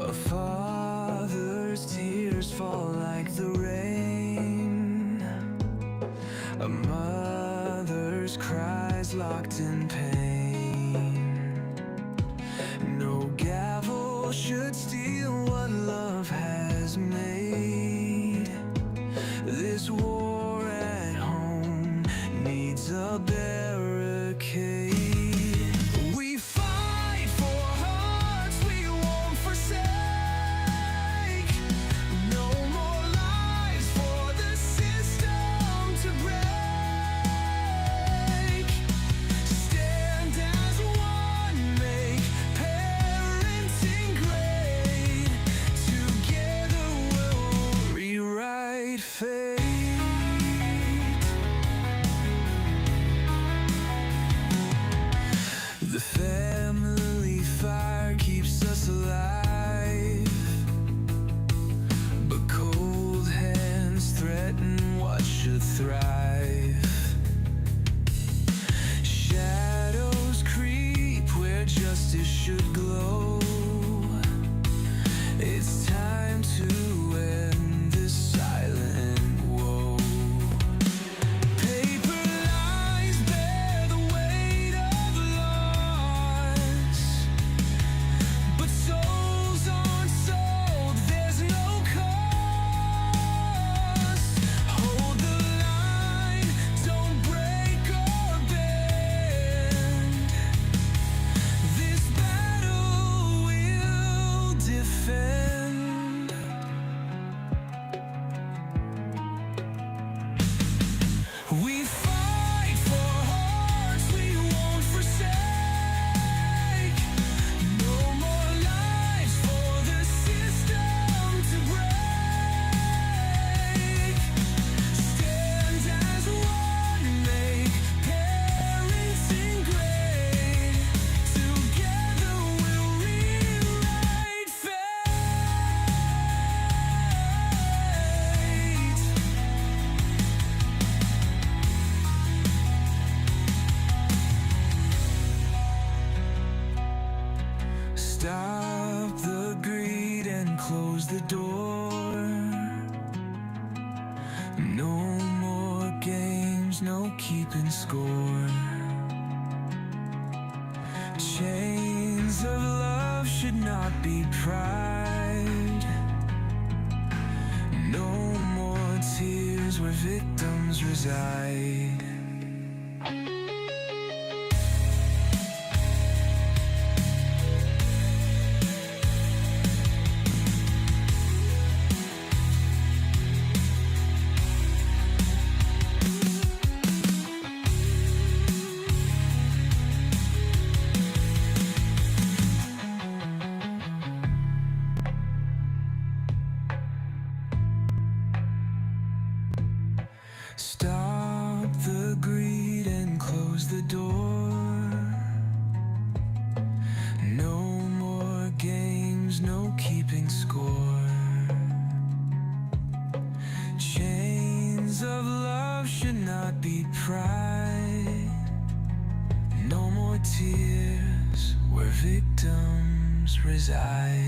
A father's tears fall like the rain. A mother's cries locked in pain. No gavel should steal what love has made. This war at home needs a barricade. We fight for hearts we won't forsake. No more lives for the system to break. Stand as one, make parenting great. Together we'll rewrite fate. The family fire keeps us alive, but cold hands threaten what should thrive. Shadows creep where justice should glow. It's time to end this silent woe. Paper lies bear the weight of loss, but souls aren't sold, there's no cost. Hold the line, don't break or bend. This battle we'll defend. We fight for hearts we won't forsake. No more lives for the system to break. Stand as one, make parenting great. Together we'll rewrite fate. Stop the greed and close the door. No more games, no keeping score. Chains of love should not be pried. No more tears where victims reside. Stop the greed and close the door. No more games, no keeping score. Chains of love should not be pried. No more tears where victims reside.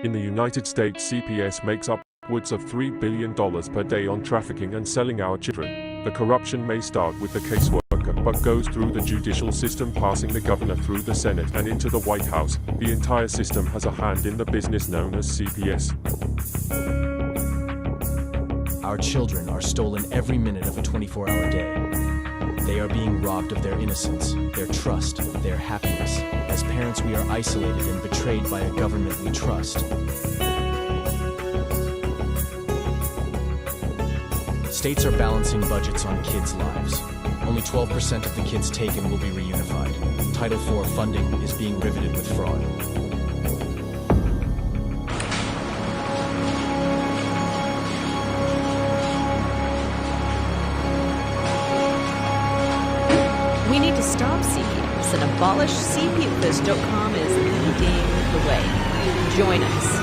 In the United States, CPS makes upwards of $3 billion per day on trafficking and selling our children. The corruption may start with the caseworker, but goes through the judicial system, passing the governor through the Senate and into the White House. The entire system has a hand in the business known as CPS. Our children are stolen every minute of a 24-hour day. They are being robbed of their innocence, their trust, their happiness. As parents, we are isolated and betrayed by a government we trust. States are balancing budgets on kids' lives. Only 12% of the kids taken will be reunified. Title IV funding is being riveted with fraud. We need to stop CPS and abolish CPS.com is leading the way. Join us.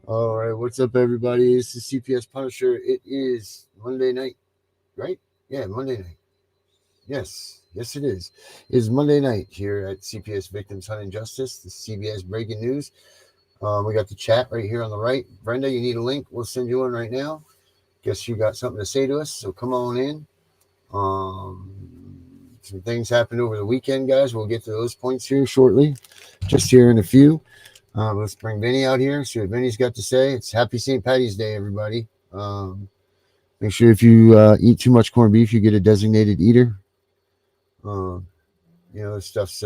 All right, what's up, everybody? This is CPS Punisher. It is Monday night, right? Yeah, Monday night. Yes, it is. It's Monday night here at CPS Victims Fighting Justice, the CBS breaking news. We got the chat right here on the right. Brenda, you need a link? We'll send you one right now. Guess you got something to say to us, so come on in. Some things happened over the weekend, guys. We'll get to those points here shortly, just here in a few. Let's bring Vinny out here, see what Vinny's got to say. It's Happy St. Patty's Day, everybody. Make sure if you eat too much corned beef, you get a designated eater. This stuff's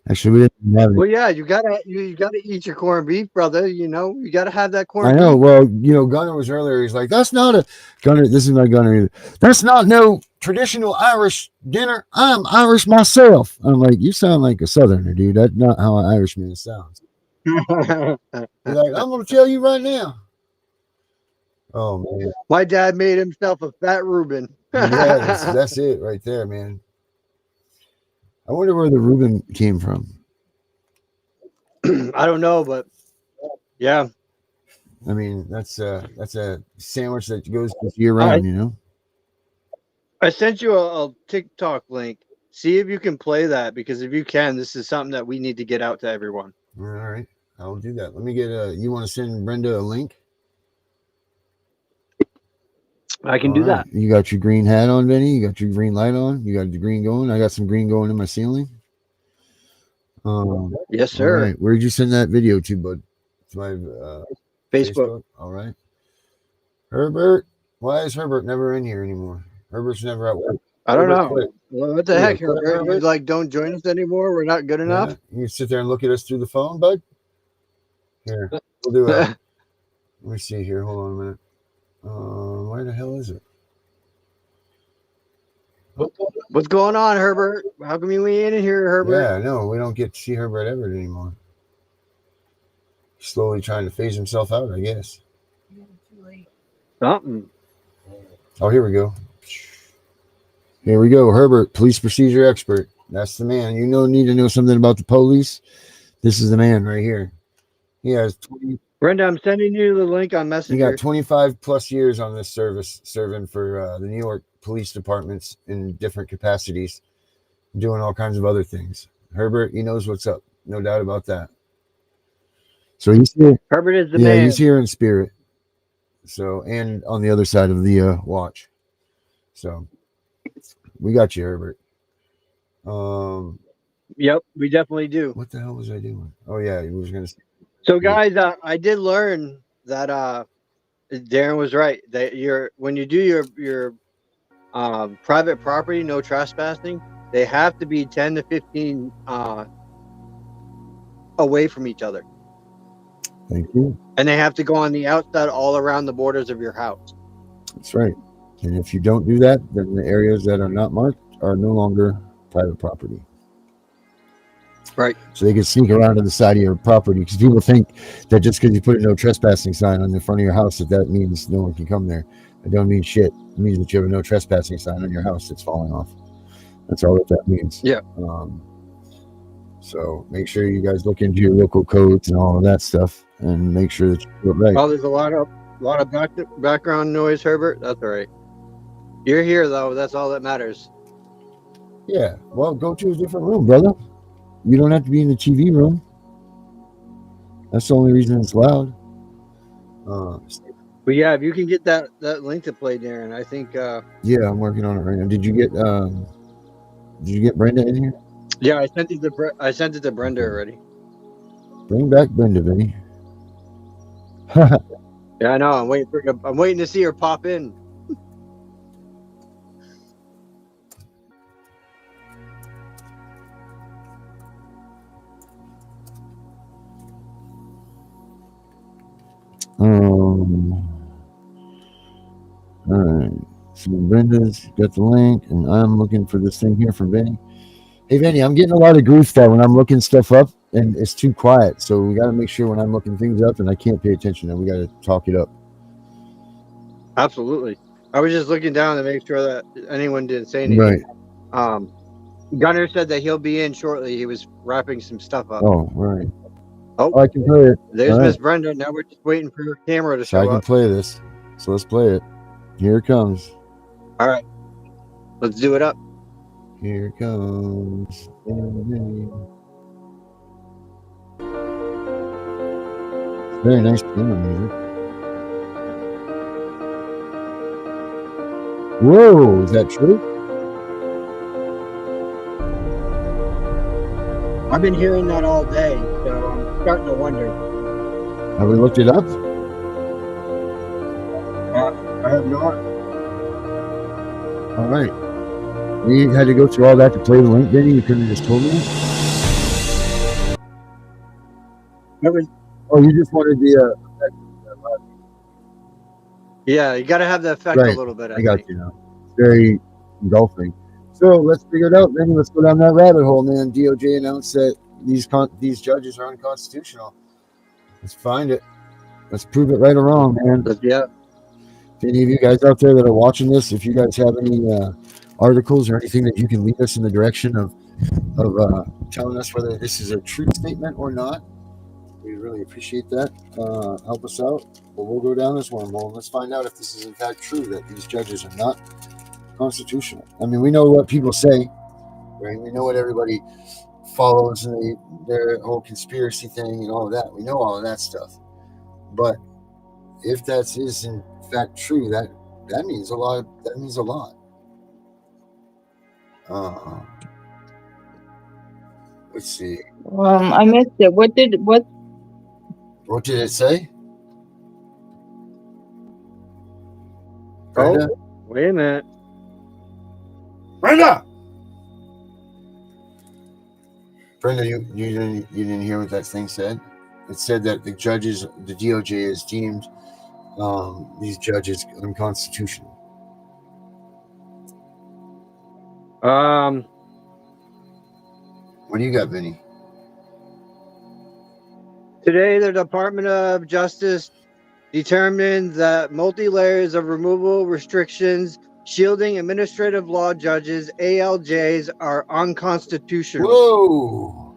actually we didn't have it. Well, yeah, you gotta eat your corned beef, brother. You gotta have that corned I beef. know. Well, Gunner was earlier. He's like, "That's not a Gunner. This is not Gunner either. That's not no traditional Irish dinner. I'm Irish myself." I'm like, "You sound like a Southerner, dude. That's not how an Irishman sounds." He's like, "I'm gonna tell you right now." Oh man, My dad made himself a fat Reuben. yeah, that's it right there, man. I wonder where the Reuben came from. I don't know, but yeah. I mean, that's a sandwich that goes year round, I sent you a TikTok link. See if you can play that, because if you can, this is something that we need to get out to everyone. All right, I'll do that. Let me get you want to send Brenda a link? I can do that. You got your green hat on, Vinny. You got your green light on. You got the green going. I got some green going in my ceiling. Yes, sir. All right. Where did you send that video to, bud? To my Facebook. All right. Herbert, why is Herbert never in here anymore? Herbert's never at work. I don't know. Quit. Well, what the heck? You like don't join us anymore? We're not good enough? You can sit there and look at us through the phone, bud. Here, we'll do it. Let me see here. Hold on a minute. Where the hell is it? What's going on, Herbert? How come you ain't in here, Herbert? Yeah, no, we don't get to see Herbert Everett anymore. Slowly trying to phase himself out, I guess. Something. Oh, here we go. Here we go. Herbert, police procedure expert. That's the man. Need to know something about the police. This is the man right here. He has 20. Brenda, I'm sending you the link on Messenger. He got 25 plus years on this service, serving for the New York police departments in different capacities, doing all kinds of other things. Herbert, he knows what's up. No doubt about that. So he's here. Herbert is the man. man. He's here in spirit. So, and on the other side of the watch. So we got you, Herbert. Yep, we definitely do. What the hell was I doing? Oh yeah, he was gonna. So guys, I did learn that Darren was right. That when you do your private property, no trespassing, they have to be 10 to 15 away from each other. Thank you. And they have to go on the outside, all around the borders of your house. That's right. And if you don't do that, then the areas that are not marked are no longer private property. Right. So they can sneak around to the side of your property, because people think that just because you put a no trespassing sign on the front of your house that means no one can come there. It don't mean shit. It means that you have a no trespassing sign on your house that's falling off. That's all that means. Yeah. So make sure you guys look into your local codes and all of that stuff, and make sure that you do it right. Oh, there's a lot of background noise, Herbert. That's all right. You're here though. That's all that matters. Yeah. Well, go to a different room, brother. You don't have to be in the TV room. That's the only reason it's loud. But yeah, if you can get that link to play, Darren, I think. Yeah, I'm working on it right now. Did you get Did you get Brenda in here? Yeah, I sent it to Brenda already. Bring back Brenda, Vinny. Yeah, I know. I'm waiting to see her pop in. All right. So Brenda's got the link, and I'm looking for this thing here from Vinny. Hey, Vinny, I'm getting a lot of grief that when I'm looking stuff up and it's too quiet. So we got to make sure when I'm looking things up and I can't pay attention, then we got to talk it up. Absolutely. I was just looking down to make sure that anyone didn't say anything. Right. Gunner said that he'll be in shortly. He was wrapping some stuff up. Oh, right. Oh, I can play it. there's All Miss right. Brenda. Now we're just waiting for her camera to So I show can up. play this. So let's play it. Here it comes. All right. Let's do it up. Here it comes. Very nice piano music. Whoa, is that true? I've been hearing that all day, so I'm starting to wonder. Have we looked it up? I have not. All right. We had to go through all that to play the link, Vinny. You couldn't have just told me. Oh, you just wanted the. Yeah, you got to have the effect Right. a little bit. I got you now. It's very engulfing. So let's figure it out, Vinny. Let's go down that rabbit hole, man. DOJ announced that these judges are unconstitutional. Let's find it. Let's prove it right or wrong, man. Yeah. If any of you guys out there that are watching this, if you guys have any articles or anything that you can lead us in the direction of telling us whether this is a true statement or not, we really appreciate that. Help us out. But we'll go down this wormhole and let's find out if this is in fact true that these judges are not constitutional. I mean, we know what people say, right? We know what everybody follows and their whole conspiracy thing and all of that. We know all of that stuff. But if that is in fact true, that means a lot. That means a lot. Let's see. I missed it. What did it say? Brenda? Oh, wait a minute. Brenda, you didn't hear what that thing said? It said that the DOJ has deemed these judges unconstitutional. What do you got, Vinny? Today, the Department of Justice determined that multi-layers of removal restrictions shielding administrative law judges, ALJs, are unconstitutional. Whoa!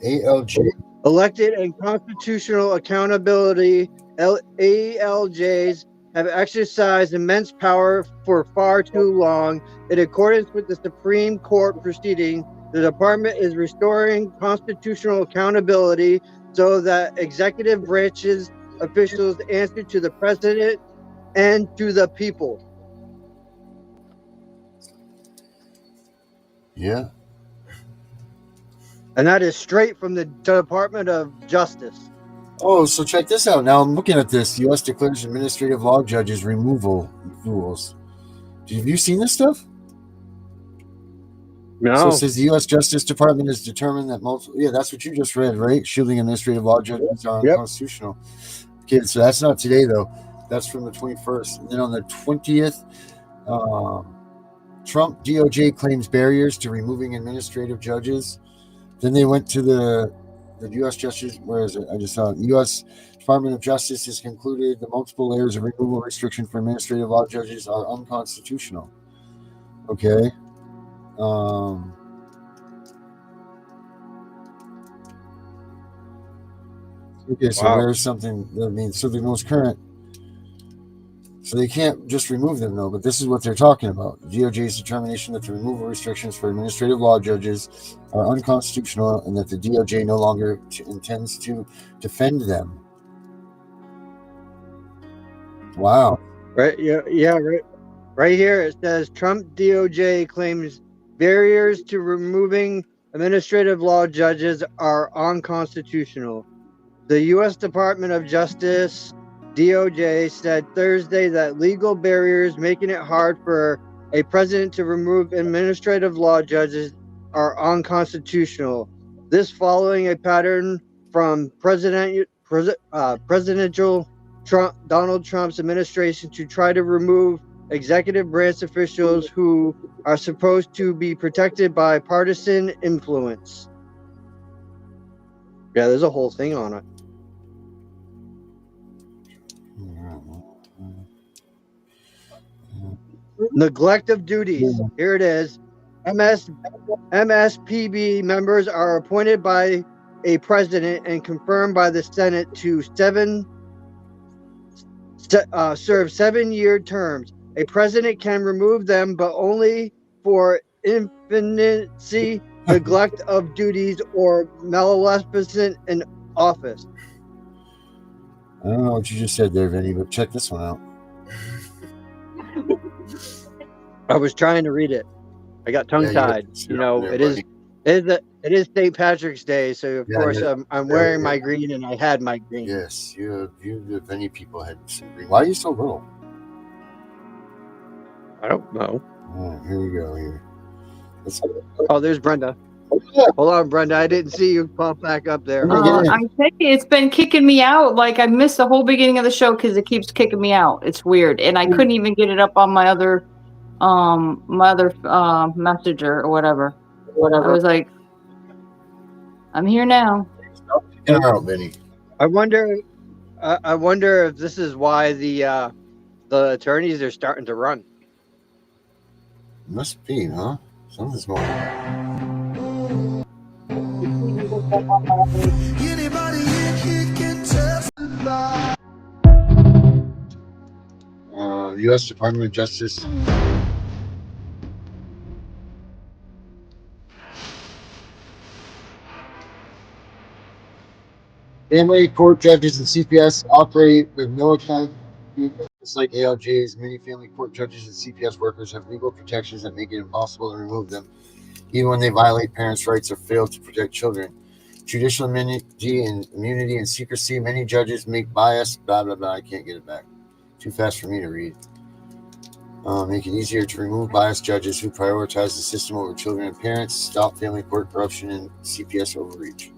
ALJ. Elected and constitutional accountability, ALJs have exercised immense power for far too long. In accordance with the Supreme Court proceeding, the department is restoring constitutional accountability so that executive branches officials answer to the president and to the people. Yeah. And that is straight from the Department of Justice. Oh, so check this out. Now I'm looking at this. U.S. declares administrative law judges removal rules. Have you seen this stuff? No. So it says the U.S. Justice Department has determined that multiple. Yeah, that's what you just read, right? Shielding administrative law judges are unconstitutional. Okay, so that's not today though. That's from the 21st. And then on the 20th, Trump DOJ claims barriers to removing administrative judges. Then they went to the U.S. Justice. Where is it? I just saw it. The U.S. Department of Justice has concluded the multiple layers of removal restriction for administrative law judges are unconstitutional. Okay. Okay, so there's something that means so the most current. So they can't just remove them though, but this is what they're talking about. The DOJ's determination that the removal restrictions for administrative law judges are unconstitutional and that the DOJ no longer intends to defend them. Wow. Right. Yeah. Right. Right here it says Trump DOJ claims barriers to removing administrative law judges are unconstitutional. The U.S. Department of Justice, DOJ, said Thursday that legal barriers making it hard for a president to remove administrative law judges are unconstitutional. This following a pattern from presidential Donald Trump's administration to try to remove executive branch officials who are supposed to be protected by partisan influence. Yeah, there's a whole thing on it. Neglect of duties. Here it is. MSPB members are appointed by a president and confirmed by the Senate to serve 7-year terms. A president can remove them, but only for infancy, neglect of duties, or maleficence in office. I don't know what you just said there, Vinny, but check this one out. I was trying to read it. I got tongue-tied. There, it is St. Patrick's Day, so of course I'm wearing my green, and I had my green. Yes, you Vinny people had some green. Why are you so little? I don't know. Oh, here we go. Here. Oh, there's Brenda. Hold on, Brenda. I didn't see you pop back up there. I think it's been kicking me out. Like I missed the whole beginning of the show because it keeps kicking me out. It's weird, and I couldn't even get it up on my other messenger or whatever. I was like, I'm here now. Get out, Vinny. I wonder if this is why the attorneys are starting to run. Must be, huh? Something's going on. Anybody here can testify. U.S. Department of Justice. Family court judges and CPS operate with no account. Just like ALJs, many family court judges and CPS workers have legal protections that make it impossible to remove them, even when they violate parents' rights or fail to protect children. Judicial immunity and secrecy. Many judges make bias. Blah blah blah. I can't get it back. Too fast for me to read. Make it easier to remove biased judges who prioritize the system over children and parents. Stop family court corruption and CPS overreach.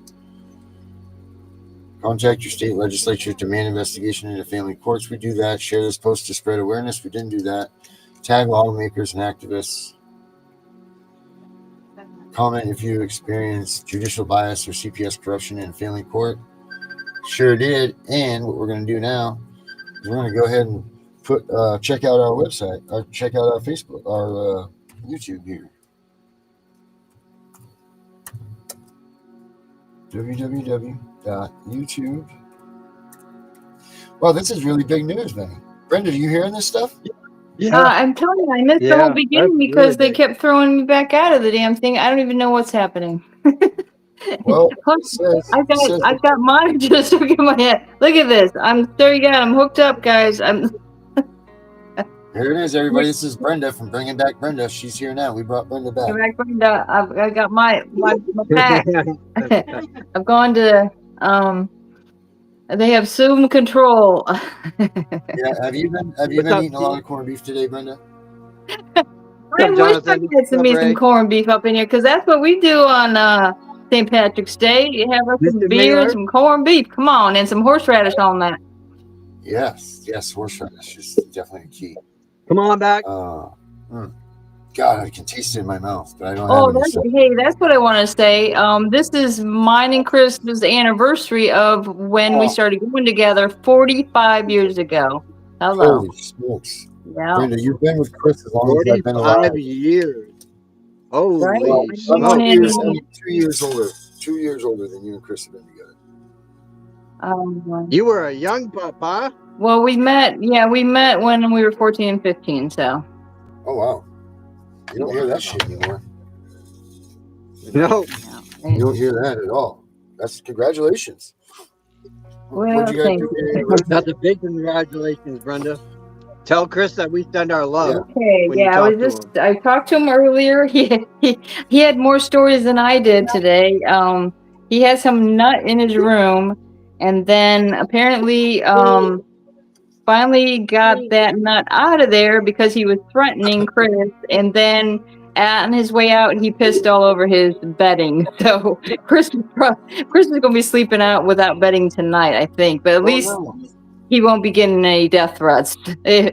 Contact your state legislature to demand investigation into family courts. We do that. Share this post to spread awareness. We didn't do that. Tag lawmakers and activists. Comment if you experience judicial bias or CPS corruption in family court. Sure did. And what we're going to do now is we're going to go ahead and check out our website, or check out our Facebook, our YouTube here. www.youtube. Wow, this is really big news, Benny. Brenda, are you hearing this stuff? Yeah. I'm telling you, I missed the whole beginning because they kept throwing me back out of the damn thing. I don't even know what's happening. Well, I got mine just stuck in my head. Look at this. There you go. I'm hooked up, guys. Here it is, everybody. This is Brenda from Bringing Back Brenda. She's here now. We brought Brenda back. I got my pack. I've gone to they have Zoom control. Yeah, have you been eating a lot of corned beef today, Brenda? I wish I had some corned beef up in here because that's what we do on St. Patrick's Day. You have some beer and some corned beef. Come on, and some horseradish on that. Yes, horseradish is definitely a key. Come on back. God, I can taste it in my mouth, but I don't have hey, that's what I want to say. This is mine and Chris's anniversary of when we started going together 45 years ago. Hello. Holy smokes. Yeah. Brenda, you've been with Chris as long as I've been alive. 45 years. Oh, right. Well, I'm 2 years older. 2 years older than you and Chris have been together. You were a young pup, huh? Well, we met when we were 14 and 15, so. Oh, wow. You don't hear that shit anymore. No. You don't hear that at all. That's congratulations. Well, What'd you guys do? That's a big congratulations, Brenda. Tell Chris that we send our love. Okay, when you yeah, talk to him. I talked to him earlier. He had more stories than I did today. He had some nut in his room, and then apparently finally got that nut out of there because he was threatening Chris, and then on his way out he pissed all over his bedding. So Chris is gonna be sleeping out without bedding tonight, I think, but at least no. he won't be getting any death threats. So I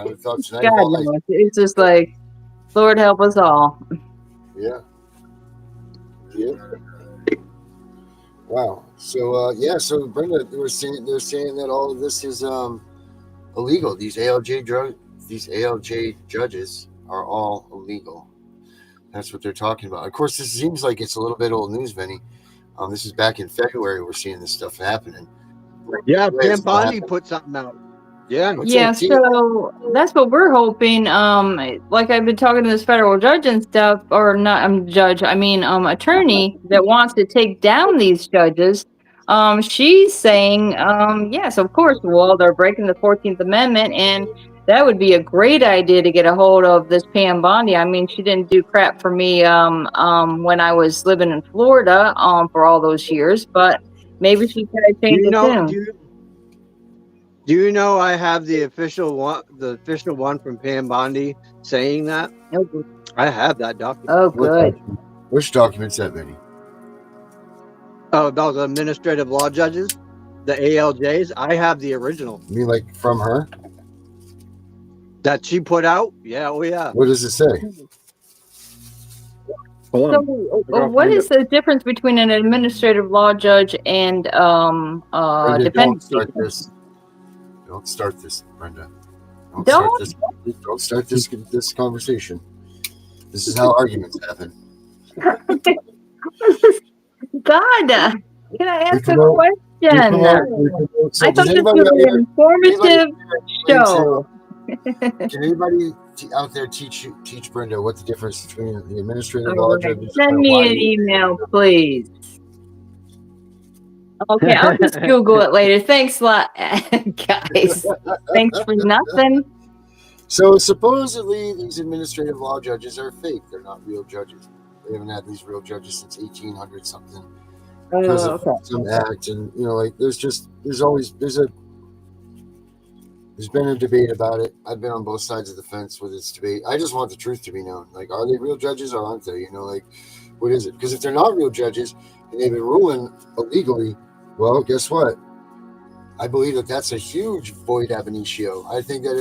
would have thought tonight. God Felt like, knows. It's just like, Lord help us all. yeah. Yeah. Wow. So so Brenda, they're saying that all of this is illegal. These ALJ judges are all illegal. That's what they're talking about. Of course, this seems like it's a little bit old news, Vinny. This is back in February. We're seeing this stuff happening. Yeah, Pam Bondi put something out. Yeah. Yeah, so that's what we're hoping. Like I've been talking to this federal judge and stuff, or not judge, I mean attorney that wants to take down these judges. She's saying, yes, of course, well, they're breaking the 14th Amendment, and that would be a great idea to get a hold of this Pam Bondi. I mean, she didn't do crap for me when I was living in Florida for all those years, but maybe she could change the tune. Do you know I have the official one from Pam Bondi saying that? Oh, I have that document. oh good. Which document's that, Vinny? Oh, about the administrative law judges, the ALJs. I have the original. You mean like from her? That she put out? Yeah, oh yeah. What does it say? So, what is the difference between an administrative law judge and Brenda, defense? Don't start this, Brenda. Don't start this conversation. This is how arguments happen. God, can I ask a So, question? I thought this was an informative show. Can anybody out there teach Brenda what the difference between the administrative law judges? Send me an email, please. Okay, I'll just Google it later. Thanks a lot, guys. Thanks for nothing. So supposedly these administrative law judges are fake. They're not real judges. They haven't had these real judges since 1800 something because of some act, and like there's been a debate about it. I've been on both sides of the fence with this debate. I just want the truth to be known. Like, are they real judges or aren't they? Like, what is it? Because if they're not real judges and they've been ruling illegally, well, guess what? I believe that that's a huge void ab initio. I think that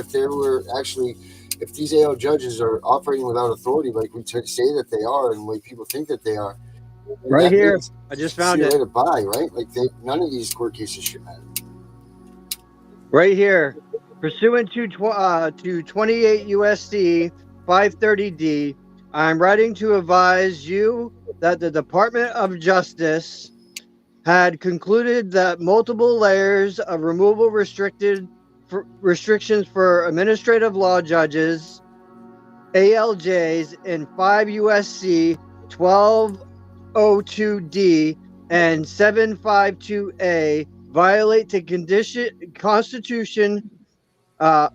if these AL judges are operating without authority, like we say that they are, and like people think that they are, right here, I just found it. To buy, right? Like none of these court cases should matter. Right here, pursuant to 28 USC 530D, I'm writing to advise you that the Department of Justice had concluded that multiple layers of removal restrictions for administrative law judges, ALJs, in 5 USC 1202D and 752A violate the Constitution. The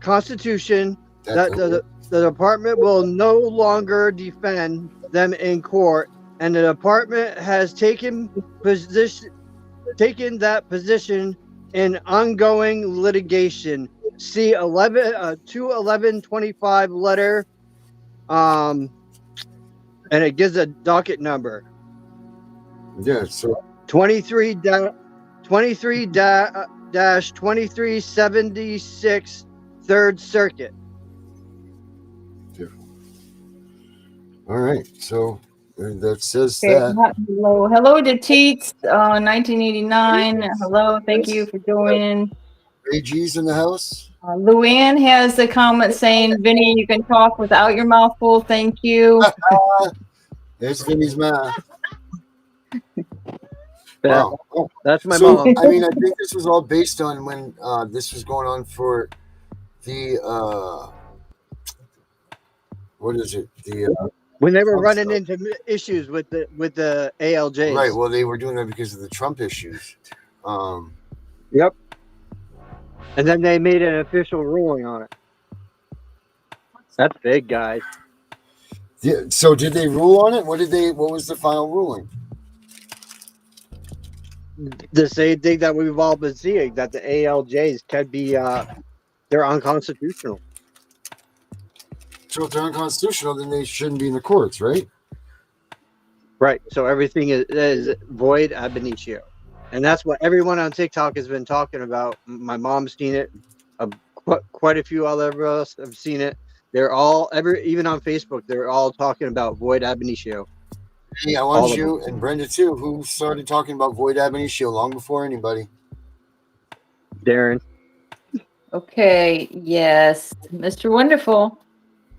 Constitution. That the department will no longer defend them in court, and the department has taken that position in ongoing litigation. See 21125 letter, and it gives a docket number. Yeah, so 23-2376 Third Circuit. All right, so that says that. Hello to Teets, 1989. Hello, thank you for joining. Ray G's in the house. Luann has a comment saying, Vinny, you can talk without your mouth full. Thank you. There's Vinny's mouth. Wow. That's my mom. I mean, I think this was all based on when this was going on for the what is it? When they were running into issues with the ALJs. Right. Well, they were doing that because of the Trump issues. Yep. And then they made an official ruling on it. That's big, guys. Yeah, so did they rule on it? What was the final ruling? The same thing that we've all been seeing, that the ALJs can be they're unconstitutional. So if they're unconstitutional, then they shouldn't be in the courts, right? Right. So everything is void ab initio. And that's what everyone on TikTok has been talking about. My mom's seen it. Quite a few other of us have seen it. They're all even on Facebook, they're all talking about void ab initio. Hey, I want you and Brenda too, who started talking about void ab initio long before anybody. Darren. Okay, yes, Mr. Wonderful.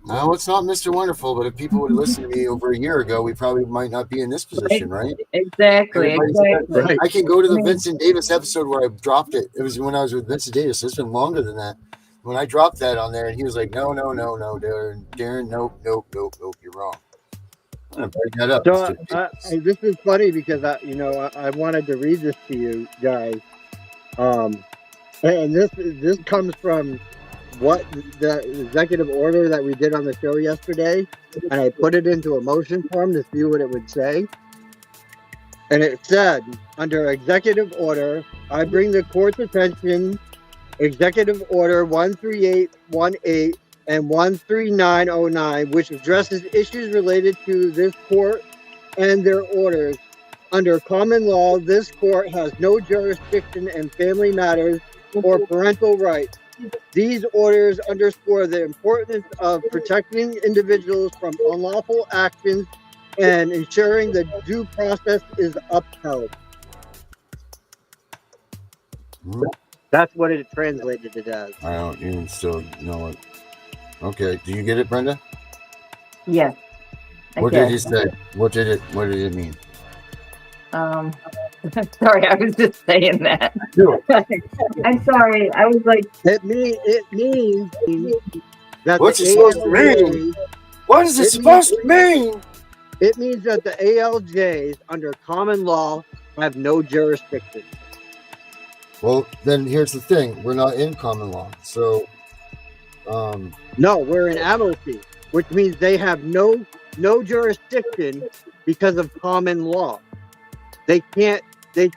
No, it's not Mr. Wonderful, but if people would listen to me over a year ago, we probably might not be in this position, right? Exactly. Right. I can go to the Vincent Davis episode where I dropped it. It was when I was with Vincent Davis. It's been longer than that. When I dropped that on there, and he was like, no, Darren, nope, you're wrong. I'm going to break that up. So this is funny because I wanted to read this to you guys. And this comes from what the executive order that we did on the show yesterday, and I put it into a motion form to see what it would say. And it said, under executive order, I bring the court's attention Executive Order 13818 and 13909, which addresses issues related to this court and their orders. Under common law, this court has no jurisdiction in family matters or parental rights. These orders underscore the importance of protecting individuals from unlawful actions and ensuring the due process is upheld. That's what it translated it as. I don't even still know it. Okay, do you get it, Brenda? Yes. What did he say? What did it mean? Sorry, I was just saying that. I'm sorry. I was like, it means that what's it supposed to mean? What is it supposed to mean? It means that the ALJs under common law have no jurisdiction. Well, then here's the thing: we're not in common law, so no, we're in admiralty, which means they have no jurisdiction because of common law. They can't. They're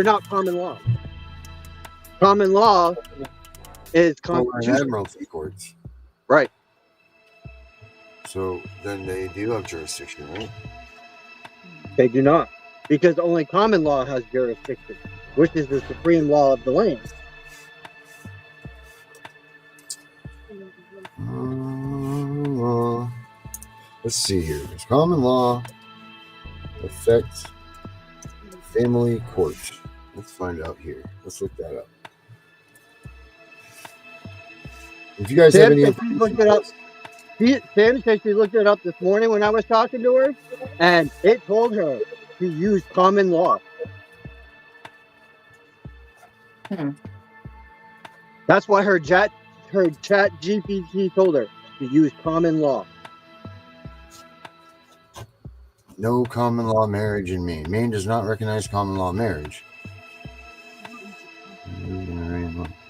not common law. Common law is constitutional. Admiralty courts, right? So then they do have jurisdiction, right? They do not, because only common law has jurisdiction, which is the supreme law of the land. Let's see here. Does common law affect family court? Let's find out here. Let's look that up. If you guys have any information, looked it up. Sam said she looked it up this morning when I was talking to her, and it told her to use common law. That's why her chat GPT told her to use common law. no common law marriage in Maine. Maine does not recognize common law marriage.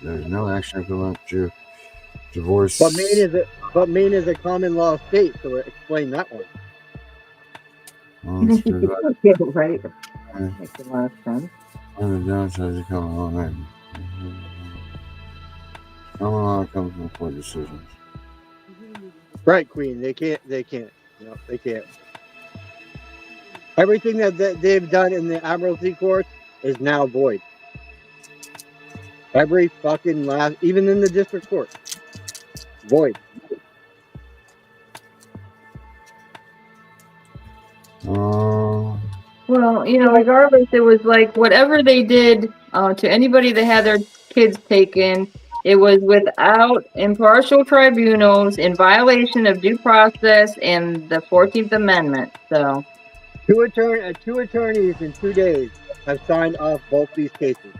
There's no action equivalent to divorce. But Maine is a common law state, so explain that one. Yeah, right. Makes a lot of sense. On the downside of common law marriage. Common law comes from court decisions. Right, Queen. They can't. No, they can't. Everything that they've done in the Admiralty Court is now void. Every fucking last, even in the district court, void. Well, regardless, it was like whatever they did to anybody that had their kids taken, it was without impartial tribunals, in violation of due process and the 14th Amendment. So, two attorneys in 2 days have signed off both these cases.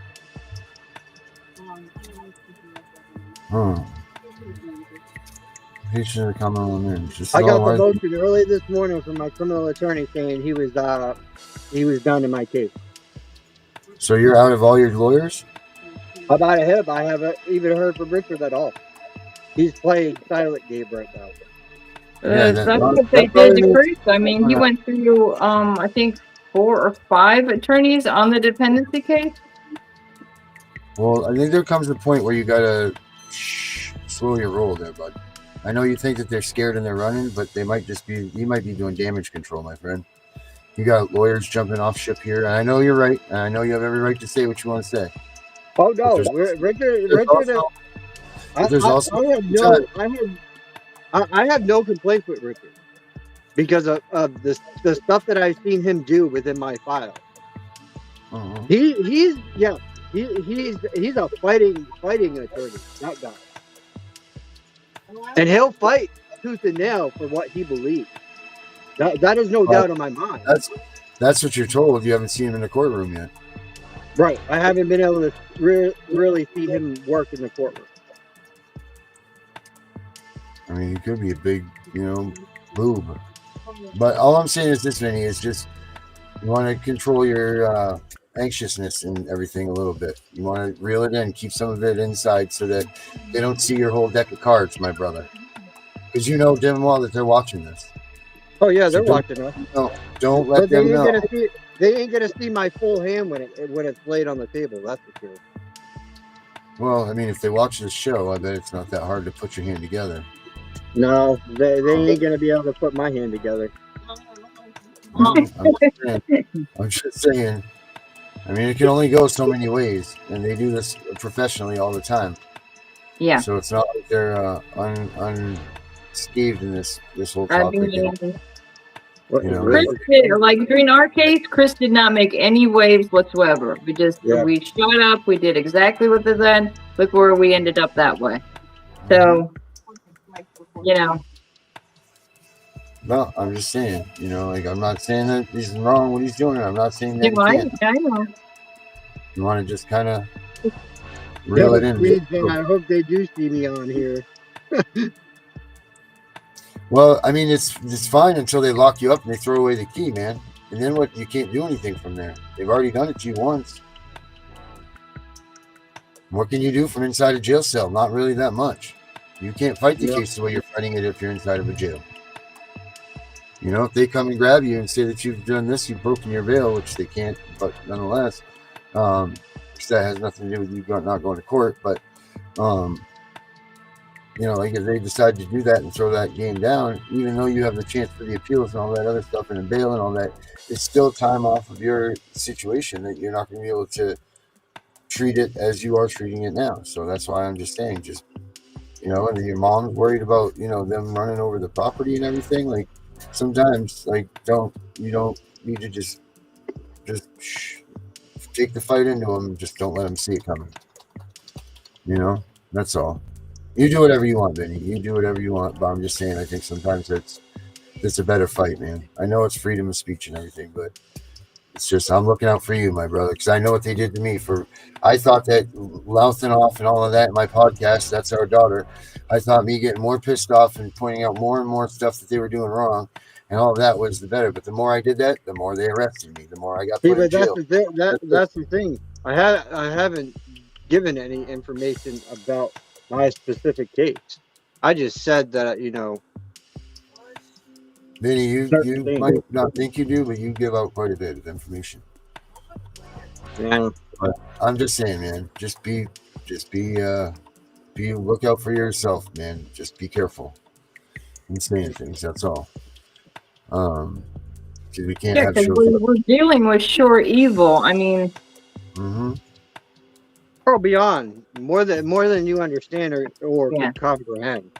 Patient of common law marriage. I got the motion early this morning from my criminal attorney saying he was done in my case. So you're out of all your lawyers? How about him? I haven't even heard from Richard at all. He's playing silent game right now. Yeah, That's what they that probably did to makes Chris. I mean, he went through, I think 4 or 5 attorneys on the dependency case. Well, I think there comes a point where you gotta slow your roll there, bud. I know you think that they're scared and they're running, but they might just be. You might be doing damage control, my friend. You got lawyers jumping off ship here, and I know you're right, and I know you have every right to say what you want to say. Oh no, I have no complaints with Richard because of the stuff that I've seen him do within my file. Uh-huh. He's a fighting attorney, that guy, and he'll fight tooth and nail for what he believes. That is no doubt in my mind. That's what you're told. You haven't seen him in the courtroom yet. Right. I haven't been able to really see him work in the courtroom. I mean, he could be a big, boob. But all I'm saying is this, Vinny, is just you want to control your anxiousness and everything a little bit. You want to reel it in, keep some of it inside so that they don't see your whole deck of cards, my brother. Because you know damn well that they're watching this. Oh yeah, they're watching us. Don't let them know. They ain't gonna see my full hand when it's laid on the table. That's for sure. Well, I mean, if they watch this show, I bet it's not that hard to put your hand together. No, they ain't gonna be able to put my hand together. I'm just saying. I mean, it can only go so many ways, and they do this professionally all the time. Yeah. So it's not like they're unscathed in this whole topic. Chris did, like during our case, Chris did not make any waves whatsoever. We shut up. We did exactly what they said. Look where we ended up that way. So, No, I'm just saying, I'm not saying that he's wrong what he's doing. I'm not saying that I know. You want to just kind of reel it in. I hope they do see me on here. Well, I mean, it's fine until they lock you up and they throw away the key, man. And then what? You can't do anything from there. They've already done it to you once. What can you do from inside a jail cell? Not really that much. You can't fight the case the way you're fighting it if you're inside of a jail. If they come and grab you and say that you've done this, you've broken your bail, which they can't, but nonetheless, because that has nothing to do with you not going to court. But, like if they decide to do that and throw that game down, even though you have the chance for the appeals and all that other stuff and the bail and all that, it's still time off of your situation that you're not going to be able to treat it as you are treating it now. So that's why I'm just saying, and your mom's worried about, them running over the property and everything. Like sometimes, you don't need to just take the fight into them and just don't let them see it coming. That's all. You do whatever you want, Benny. You do whatever you want, but I'm just saying I think sometimes it's a better fight, man. I know it's freedom of speech and everything, but it's just I'm looking out for you, my brother, because I know what they did to me. I thought that louthing off and all of that in my podcast, that's our daughter. I thought me getting more pissed off and pointing out more and more stuff that they were doing wrong and all of that was the better. But the more I did that, the more they arrested me, the more I got put in jail. That's the thing. I haven't given any information about my specific case. I just said that, Vinny, you might not think you do, but you give out quite a bit of information. Yeah. But I'm just saying, man, just be look out for yourself, man. Just be careful in saying things. That's all. Because we can't have we're dealing with sure evil. I mean, or beyond more than you understand or can comprehend.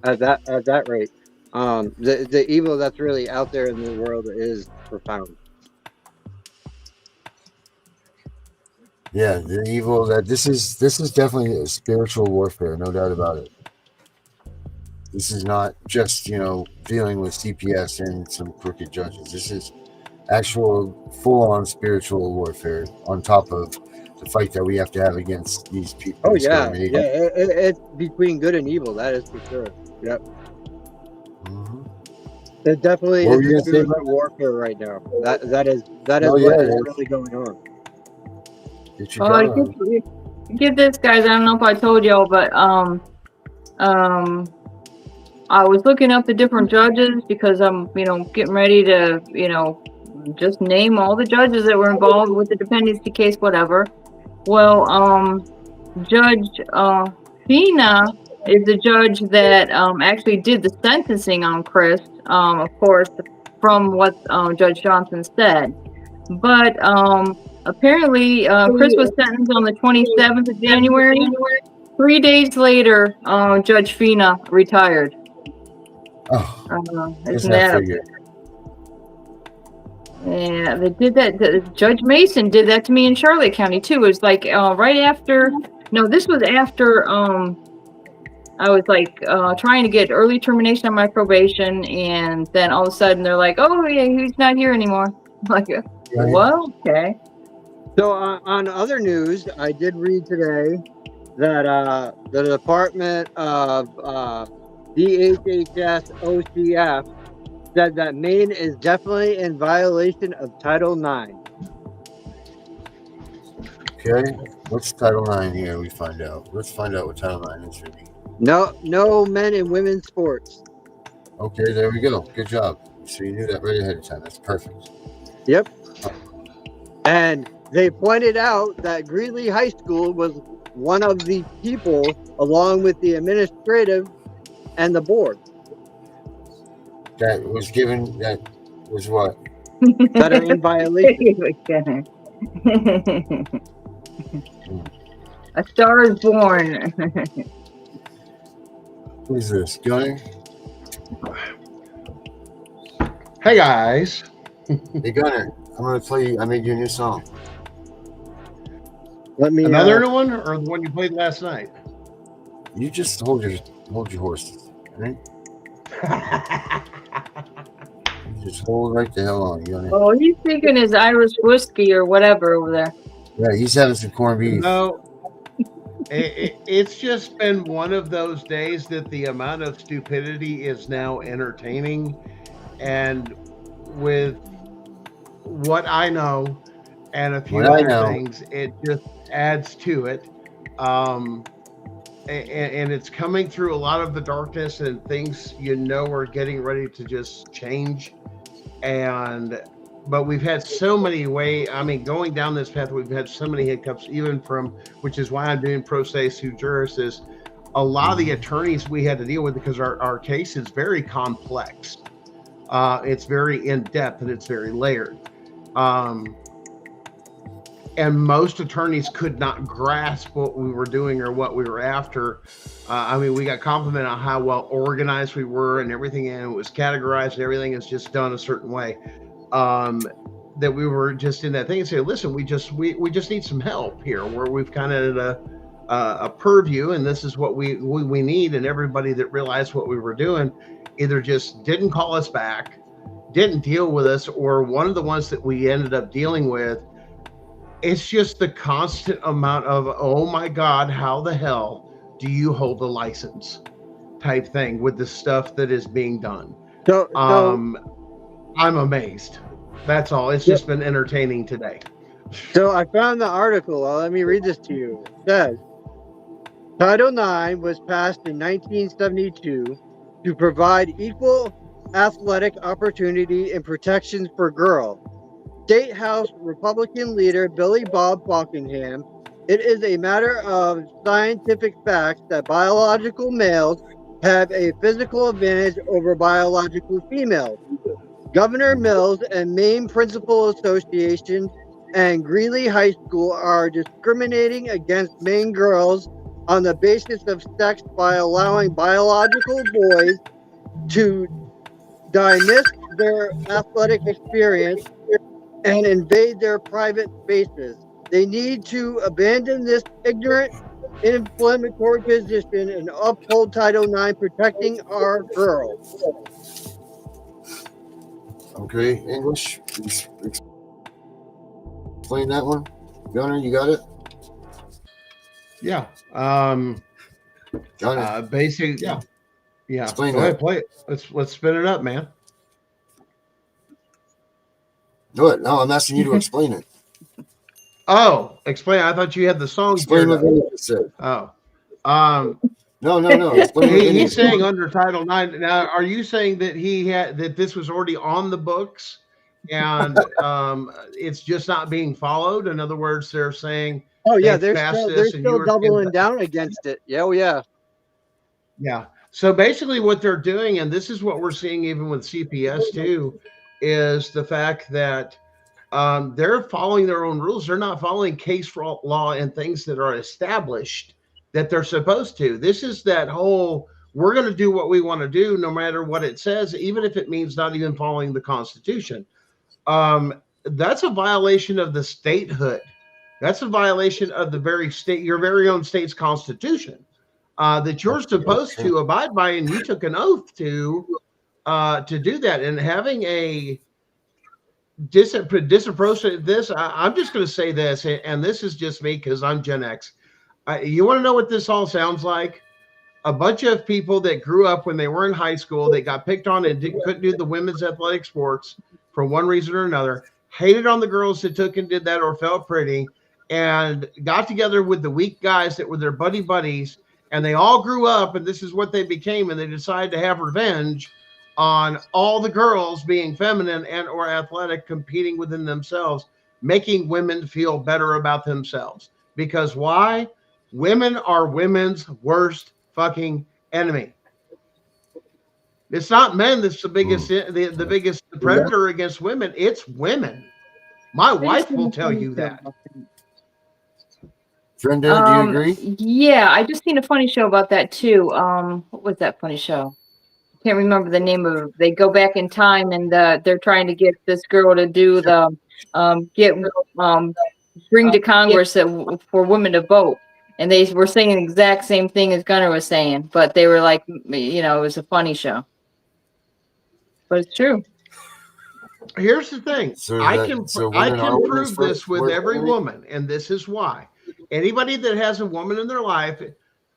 At that rate, the evil that's really out there in the world is profound. Yeah, the evil that this is definitely a spiritual warfare, no doubt about it. This is not just dealing with CPS and some crooked judges. This is actual full-on spiritual warfare on top of the fight that we have to have against these people. Oh yeah, it's between good and evil. That is for sure. Yep. It definitely is spiritual warfare right now. That is what is really going on. get this, guys. I don't know if I told y'all, but I was looking up the different judges because I'm, getting ready to, just name all the judges that were involved with the dependency case, whatever. Well, Judge Fina is the judge that actually did the sentencing on Chris, of course, from what Judge Johnson said. But apparently, Chris was sentenced on the 27th of January. 3 days later, Judge Fina retired. Oh, Isn't isn't that that figure? Yeah, they did that. Judge Mason did that to me in Charlotte County too. It was like right after. No, this was after. I was like trying to get early termination on my probation, and then all of a sudden they're like, "Oh yeah, he's not here anymore." I'm like, well, okay. So on other news, I did read today that the Department of DHHS OCF said that Maine is definitely in violation of Title IX. Okay, what's Title IX here? We find out. Let's find out what Title IX is for me. No men and women's sports. Okay, there we go. Good job. So you knew that right ahead of time. That's perfect. Yep. And they pointed out that Greeley High School was one of the people, along with the administrative and the board, That was given. That was what? that are in violation. A Star is Born. Who's this? Gunner? Hey guys. Hey Gunner, I'm gonna play. I made you a new song. Let me Another new one or the one you played last night? You just hold your horses, right? You just hold right the hell on. Gunner. Oh, he's drinking his Irish whiskey or whatever over there. Yeah, he's having some corned beef. No. It's just been one of those days that the amount of stupidity is now entertaining, and with what I know and a few other things, it just adds to it. And it's coming through a lot of the darkness and things are getting ready to just change. But we've had so many going down this path, we've had so many hiccups, even from, which is why I'm doing pro se sue juris, is a lot of the attorneys we had to deal with, because our case is very complex. It's very in-depth and it's very layered. And most attorneys could not grasp what we were doing or what we were after. We got complimented on how well organized we were and everything, and it was categorized, and everything is just done a certain way. That we were just in that thing and say, listen, we just need some help here, where we've kind of a purview, and this is what we need. And everybody that realized what we were doing either just didn't call us back, didn't deal with us, or one of the ones that we ended up dealing with, it's just the constant amount of, oh my God, how the hell do you hold a license type thing with the stuff that is being done. So I'm amazed. That's all. It's just been entertaining today. So I found the article. Let me read this to you. It says, Title IX was passed in 1972 to provide equal athletic opportunity and protections for girls. State House Republican leader Billy Bob Buckingham, it is a matter of scientific facts that biological males have a physical advantage over biological females. Governor Mills and Maine Principal Association and Greeley High School are discriminating against Maine girls on the basis of sex by allowing biological boys to diminish their athletic experience and invade their private spaces. They need to abandon this ignorant, inflammatory position and uphold Title IX, protecting our girls. Okay, English. Explain that one. Gunner, you got it? Yeah. Gunner. Basic. Yeah. Explain Go that. ahead, play it. Let's spin it up, man. Do it. No, I'm asking you to explain it. Oh, explain. I thought you had the song Explain geared what up. Vinny just said. Oh, um, No. Explain what Vinny he's said. saying under Title IX. Now, are you saying that that this was already on the books, and it's just not being followed? In other words, they're saying Oh yeah, they've passed they're this, and you still were saying doubling down against it. Yeah, oh yeah. yeah. So basically, what they're doing, and this is what we're seeing even with CPS too, is the fact that they're following their own rules. They're not following case law and things that are established that they're supposed to. This is that whole we're going to do what we want to do, no matter what it says, even if it means not even following the Constitution. That's a violation of the statehood. That's a violation of the very state, your very own state's constitution, that you're supposed to abide by, and you took an oath to do that. And having a disapproach this, I'm just going to say this, and this is just me because I'm Gen X. You want to know what this all sounds like? A bunch of people that grew up when they were in high school, they got picked on and couldn't do the women's athletic sports for one reason or another, hated on the girls that took and did that or felt pretty, and got together with the weak guys that were their buddies, and they all grew up, and this is what they became, and they decided to have revenge on all the girls being feminine and or athletic, competing within themselves, making women feel better about themselves. Because why? Women are women's worst fucking enemy. It's not men that's the biggest the biggest predator against women. It's women. My wife will tell you that. Brenda, do you agree? Yeah, I just seen a funny show about that too. What was that funny show? Can't remember the name of it. They go back in time and they're trying to get this girl to do the bring to Congress for women to vote. And they were saying the exact same thing as Gunnar was saying, but they were like, it was a funny show. But it's true. Here's the thing. So I can prove this with every woman, and this is why. Anybody that has a woman in their life,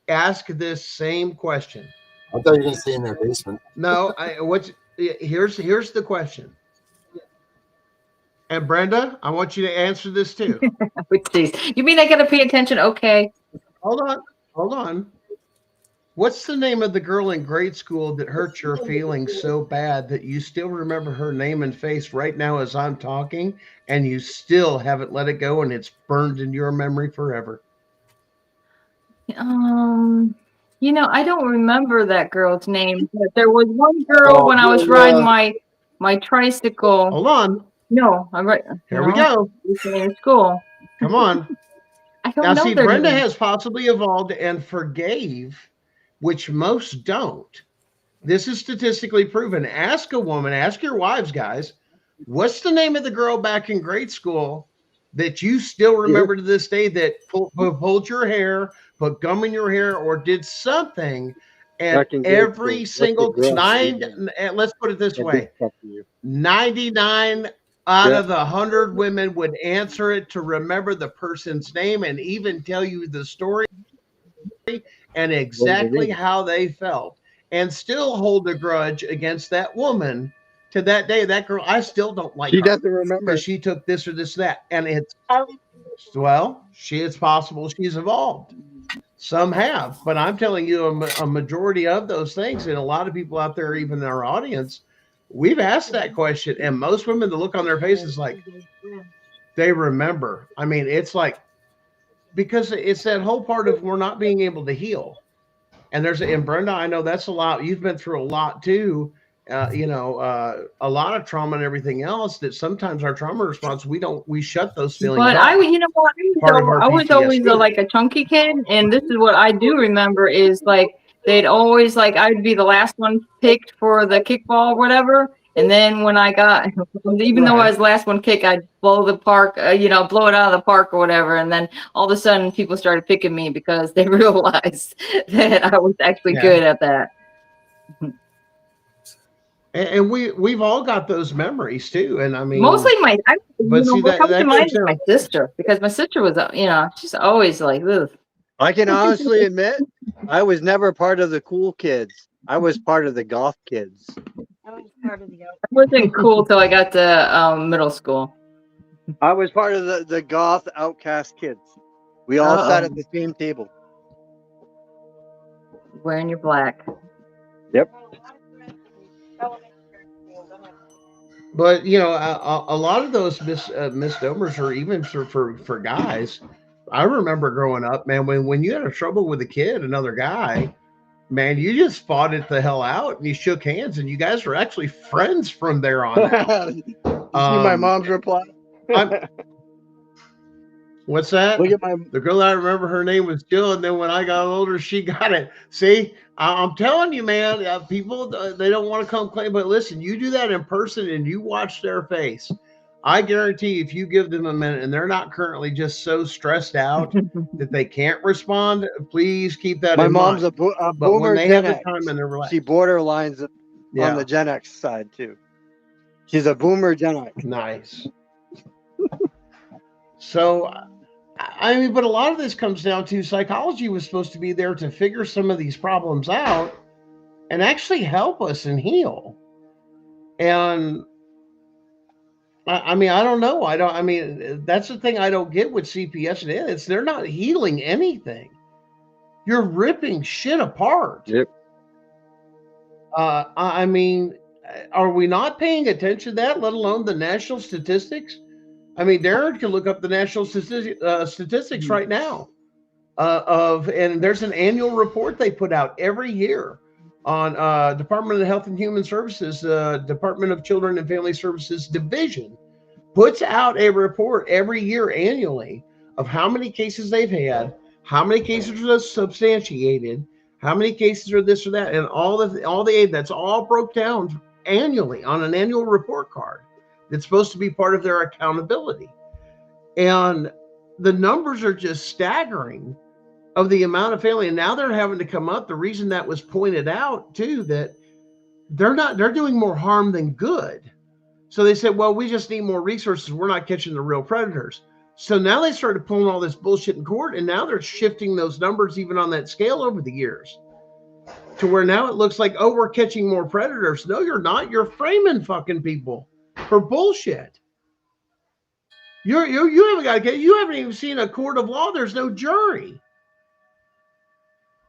ask this same question. I thought you were going to say in their basement. No, here's the question. And Brenda, I want you to answer this too. You mean I got to pay attention? Okay. Hold on. What's the name of the girl in grade school that hurt your feelings so bad that you still remember her name and face right now as I'm talking, and you still haven't let it go, and it's burned in your memory forever? I don't remember that girl's name, but there was one girl when I was riding my tricycle. Hold on. No, I'm right. Here we go. In school. Come on. I don't know. See, Brenda has possibly evolved and forgave, which most don't. This is statistically proven. Ask a woman, ask your wives, guys, what's the name of the girl back in grade school that you still remember to this day that pulled your hair, put gum in your hair, or did something? And every single let's put it this way, 99 out of the 100 women would answer it to remember the person's name and even tell you the story and exactly how they felt, and still hold a grudge against that woman to that day. That girl, I still don't like. She doesn't remember because she took this or this or that, and it's it's possible she's evolved. Some have, but I'm telling you, a majority of those things, and a lot of people out there, even in our audience, we've asked that question, and most women, the look on their faces like they remember. I mean, it's like, because it's that whole part of we're not being able to heal. And and Brenda, I know that's a lot. You've been through a lot too. A lot of trauma and everything else, that sometimes our trauma response, we shut those feelings But off. I was always like a chunky kid, and this is what I do remember is like they'd always I'd be the last one picked for the kickball or whatever. And then when I got, even though I was the last one kicked, I'd blow the park, blow it out of the park or whatever. And then all of a sudden people started picking me because they realized that I was actually good at that. And we've all got those memories too. And I mean, mostly what comes to mind is my sister, because my sister was, she's always like, ugh. I can honestly admit, I was never part of the cool kids. I was part of the goth kids. I wasn't cool till I got to middle school. I was part of the goth outcast kids. We all sat Uh-oh. at the same table. Wearing your black. Yep. But you know, a lot of those misnomers are even for guys. I remember growing up, man, when you had a trouble with a kid, another guy, man, you just fought it the hell out and you shook hands and you guys were actually friends from there on out. You see my mom's reply? What's that? Look at my The girl I remember, her name was Jill, and then when I got older, she got it. See, I'm telling you, man, people they don't want to come claim, but listen, you do that in person and you watch their face. I guarantee if you give them a minute and they're not currently just so stressed out that they can't respond, please keep that my in mom's mind. a But when boomer they Gen have the X. time and they're relaxed, She borderlines on yeah, the Gen X side too. She's a boomer Gen X. nice. So, I mean, but a lot of this comes down to psychology was supposed to be there to figure some of these problems out and actually help us and heal. And I mean, I don't know. I mean, that's the thing I don't get with CPS and it's they're not healing anything. You're ripping shit apart. Yep. I mean, are we not paying attention to that, let alone the national statistics? I mean, Darren can look up the national statistics right now and there's an annual report they put out every year on Department of Health and Human Services, Department of Children and Family Services Division puts out a report every year annually of how many cases they've had, how many cases are substantiated, how many cases are this or that, and all the aid that's all broke down annually on an annual report card. That's supposed to be part of their accountability. And the numbers are just staggering of the amount of family. And now they're having to come up. The reason that was pointed out too, that they're doing more harm than good. So they said, well, we just need more resources. We're not catching the real predators. So now they started pulling all this bullshit in court. And now they're shifting those numbers even on that scale over the years to where now it looks like, oh, we're catching more predators. No, you're not. You're framing fucking people for bullshit. You haven't got to get. You haven't even seen a court of law. There's no jury.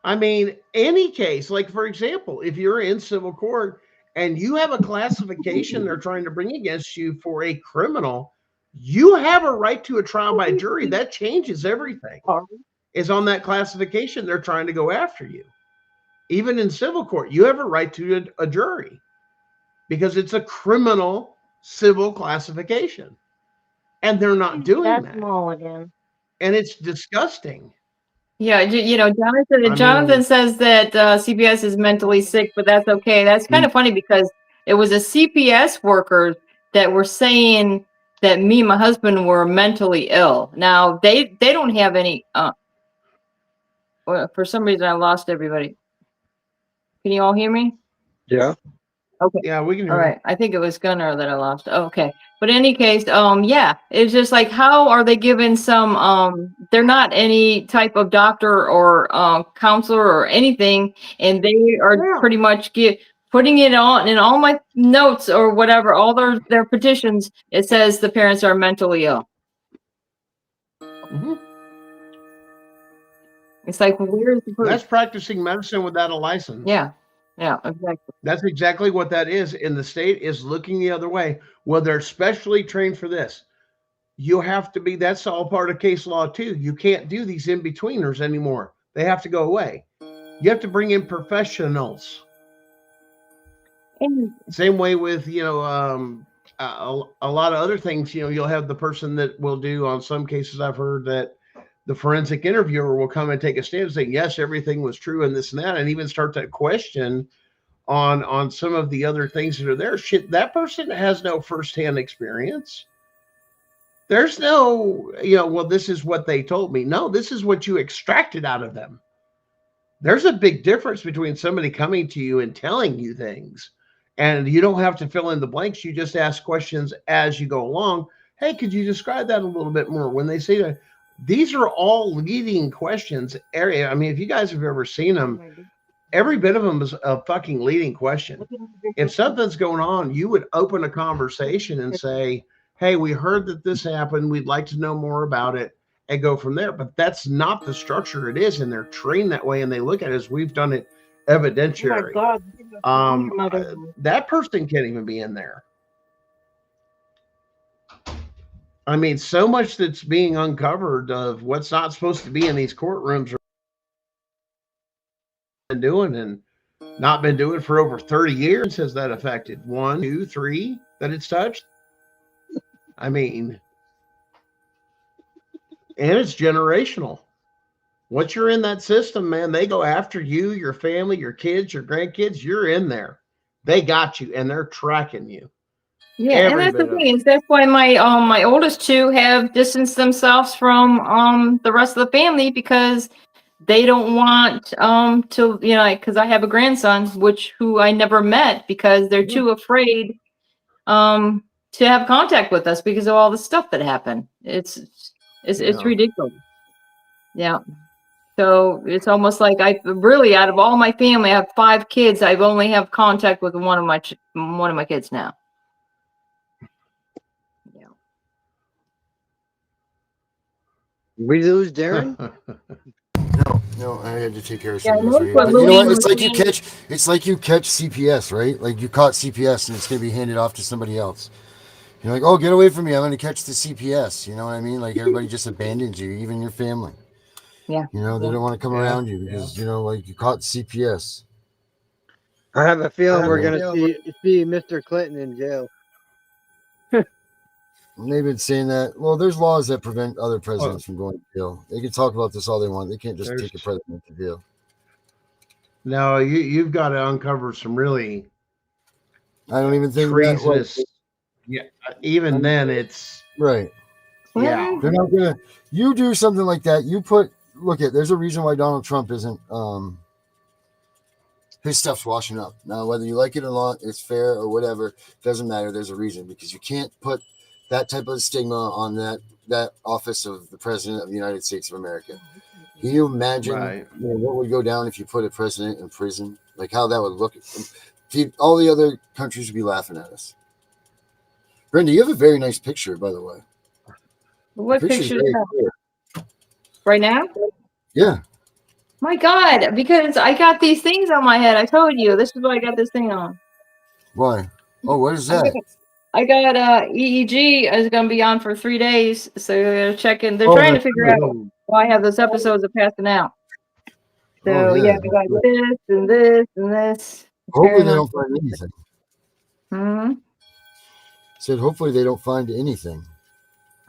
I mean, any case, like for example, if you're in civil court and you have a classification they're trying to bring against you for a criminal, you have a right to a trial by jury. That changes everything. Is on that classification they're trying to go after you. Even in civil court, you have a right to a jury because it's a criminal civil classification. And they're not doing that. Mulligan. And it's disgusting. Yeah, Jonathan says that CPS is mentally sick, but that's okay. That's kind of funny because it was a CPS worker that were saying that me and my husband were mentally ill. Now they don't have any. For some reason, I lost everybody. Can you all hear me? Yeah. Okay. Yeah, we can hear All right. I think it was Gunnar that I lost. Okay. But in any case, yeah, it's just like, how are they given some, they're not any type of doctor or counselor or anything, and they are pretty much putting it on in all my notes or whatever, all their petitions, it says the parents are mentally ill. Mm-hmm. It's like, where's the proof? That's practicing medicine without a license. Yeah. Yeah, exactly. That's exactly what that is. And the state is looking the other way. Well, they're specially trained for this. You have to be, that's all part of case law too. You can't do these in-betweeners anymore. They have to go away. You have to bring in professionals. Same way with, a lot of other things, you'll have the person that will do, on some cases I've heard that the forensic interviewer will come and take a stand and say, yes, everything was true and this and that, and even start that question on some of the other things that are there. Shit, that person has no firsthand experience. There's no, well, this is what they told me. No, this is what you extracted out of them. There's a big difference between somebody coming to you and telling you things, and you don't have to fill in the blanks. You just ask questions as you go along. Hey, could you describe that a little bit more? When they say that, these are all leading questions. I mean, if you guys have ever seen them, every bit of them is a fucking leading question. If something's going on, you would open a conversation and say, hey, we heard that this happened. We'd like to know more about it, and go from there. But that's not the structure it is, and they're trained that way, and they look at it as we've done it evidentiary. That person can't even be in there. I mean, so much that's being uncovered of what's not supposed to be in these courtrooms been doing and not been doing for over 30 years. Has that affected 1, 2, 3 that it's touched? I mean, and it's generational. Once you're in that system, man, they go after you, your family, your kids, your grandkids. You're in there. They got you, and they're tracking you. Yeah, Every and that's the bit of thing it. is that's why my oldest two have distanced themselves from the rest of the family because they don't want to because I have a grandson who I never met because they're too afraid to have contact with us because of all the stuff that happened. It's Yeah. ridiculous. Yeah. So it's almost like I really, out of all my family, I have 5 kids. I've only have contact with one of my kids now. Yeah. We lose Darren. No, I had to take care of Yeah, I something know else right here. what But you know Louis what? was It's like you catch CPS, right? Like you caught CPS and it's gonna be handed off to somebody else. You're like, oh, get away from me! I'm gonna catch the CPS. You know what I mean? Like everybody just abandons you, even your family. Yeah. You know, they don't want to come around you because like you caught CPS. I have a feeling we're gonna see Mr. Clinton in jail. And they've been saying that. Well, there's laws that prevent other presidents from going to jail. They can talk about this all they want. They can't just take a president to jail. No, you've got to uncover some really I don't even think treasonous. Yeah, even then it's right. Yeah, They're not gonna. You do something like that. There's a reason why Donald Trump isn't. His stuff's washing up now. Whether you like it or not, it's fair or whatever. Doesn't matter. There's a reason because you can't put that type of stigma on that office of the president of the United States of America. Can you imagine what would go down if you put a president in prison? Like how that would look. All the other countries would be laughing at us. Brenda, you have a very nice picture, by the way. What picture is that? Right now? Yeah. My God, because I got these things on my head. I told you this is what I got this thing on. Why? Oh, what is that? I got EEG is going to be on for 3 days, so they're checking. They're trying to figure out why I have those episodes of passing out. So yeah, we got this and this and this. Hopefully they don't find anything. Hmm. Said hopefully they don't find anything.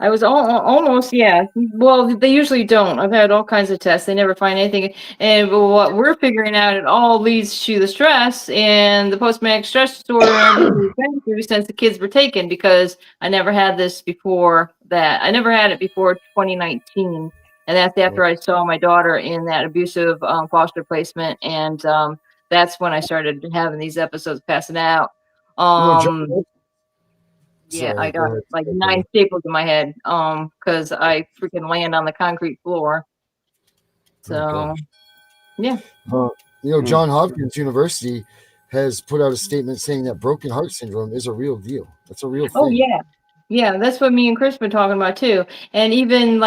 I was almost, yeah. Well, they usually don't. I've had all kinds of tests. They never find anything. And what we're figuring out, it all leads to the stress and the post-traumatic stress disorder and everything we've been through since the kids were taken, because I never had this before that. I never had it before 2019. And that's after I saw my daughter in that abusive foster placement. And that's when I started having these episodes passing out. Yeah, I got like 9 staples in my head, because I freaking land on the concrete floor. So, yeah. John Hopkins University has put out a statement saying that broken heart syndrome is a real deal. That's a real thing. Oh yeah. Yeah, that's what me and Chris been talking about too. And even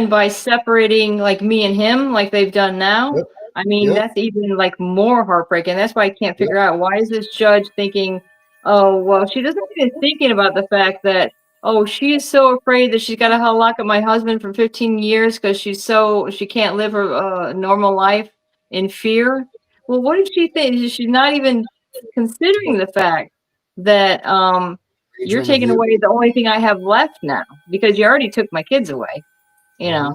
by separating like me and him, like they've done now, I mean, that's even like more heartbreaking. That's why I can't figure out, why is this judge thinking, oh, well, she doesn't even thinking about the fact that, oh, she is so afraid that she's got to lock up my husband for 15 years because she can't live her normal life in fear. Well, what did she think? She's not even considering the fact that you're taking away the only thing I have left now, because you already took my kids away, Yeah.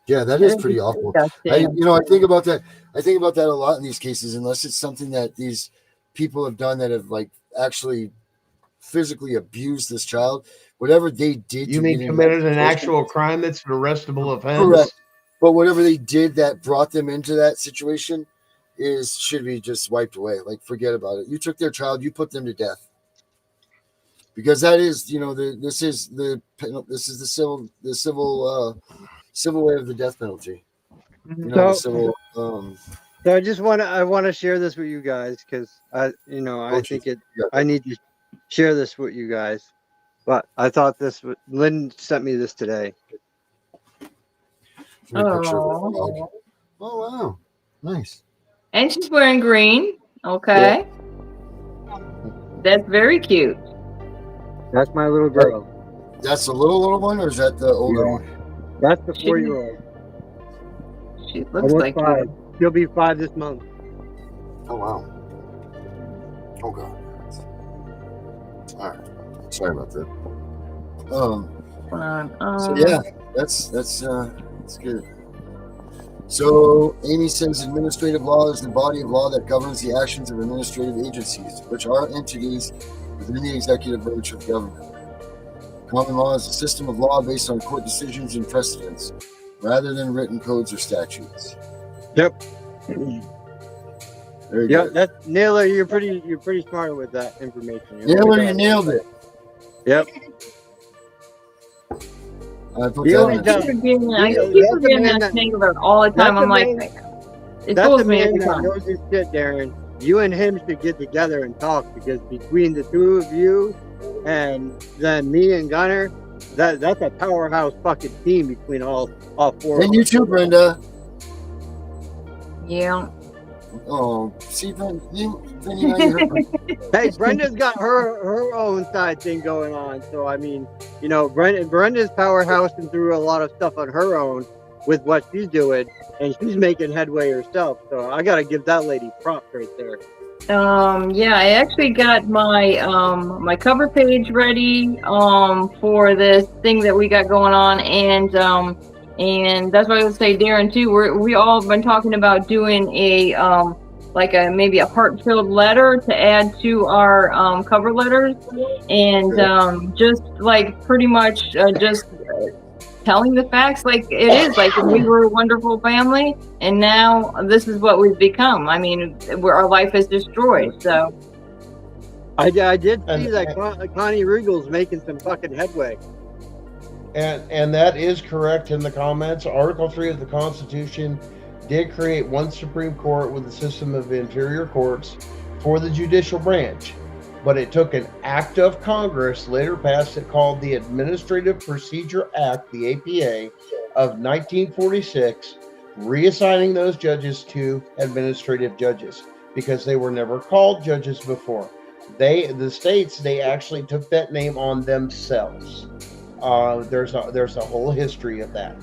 Yeah, that is pretty awful. I think about that. I think about that a lot in these cases, unless it's something that these people have done that have like actually physically abused this child. Whatever they did. You mean committed an actual crime that's an arrestable offense? Correct. But whatever they did that brought them into that situation should be just wiped away. Like, forget about it. You took their child, you put them to death. Because that is, this is the civil way of the death penalty. So I want to share this with you guys because I think I need to share this with you guys, but I thought this would. Lynn sent me this today. Picture of a Oh. dog. Oh wow, nice. And she's wearing green. Okay. That's very cute. That's my little girl. That's the little one, or is that the older one? That's the 4-year-old. She looks Almost like 5. She'll be 5 this month. Oh wow. Oh god. All right. Sorry about that. So yeah, that's good. So Amy says administrative law is the body of law that governs the actions of administrative agencies, which are entities within the executive branch of government. Common law is a system of law based on court decisions and precedents, rather than written codes or statutes. Yep. Very Yeah, good. that's Naylor. You're pretty smart with that information. Naylor, you nailed it. Yep. I put The that only in. time- I keep That's forgetting the man that that- Naylor all the time. that's I'm the like, man- it That's fools the me man every that time. knows his shit, Darren. You and him should get together and talk, because between the two of you and then me and Gunner, that's a powerhouse fucking team between all 4 And you too, Brenda. Yeah. Oh, see, Brenda, you hurt my Hey, Brenda's got her own side thing going on. So I mean, you know, Brenda's powerhousing through a lot of stuff on her own with what she's doing, and she's making headway herself. So I gotta give that lady props right there. Yeah, I actually got my my cover page ready for this thing that we got going on, and that's what I would say, Darren, too. We all been talking about doing a like maybe a heart-filled letter to add to our cover letters, and just like pretty much just telling the facts like it is. Like we were a wonderful family, and now this is what we've become. I mean, our life is destroyed. So I did see that Connie Regal's making some fucking headway. And that is correct in the comments. Article 3 of the Constitution did create one Supreme Court with a system of inferior courts for the judicial branch. But it took an act of Congress, later passed it, called the Administrative Procedure Act, the APA, of 1946, reassigning those judges to administrative judges because they were never called judges before. The states actually took that name on themselves. There's a whole history of that.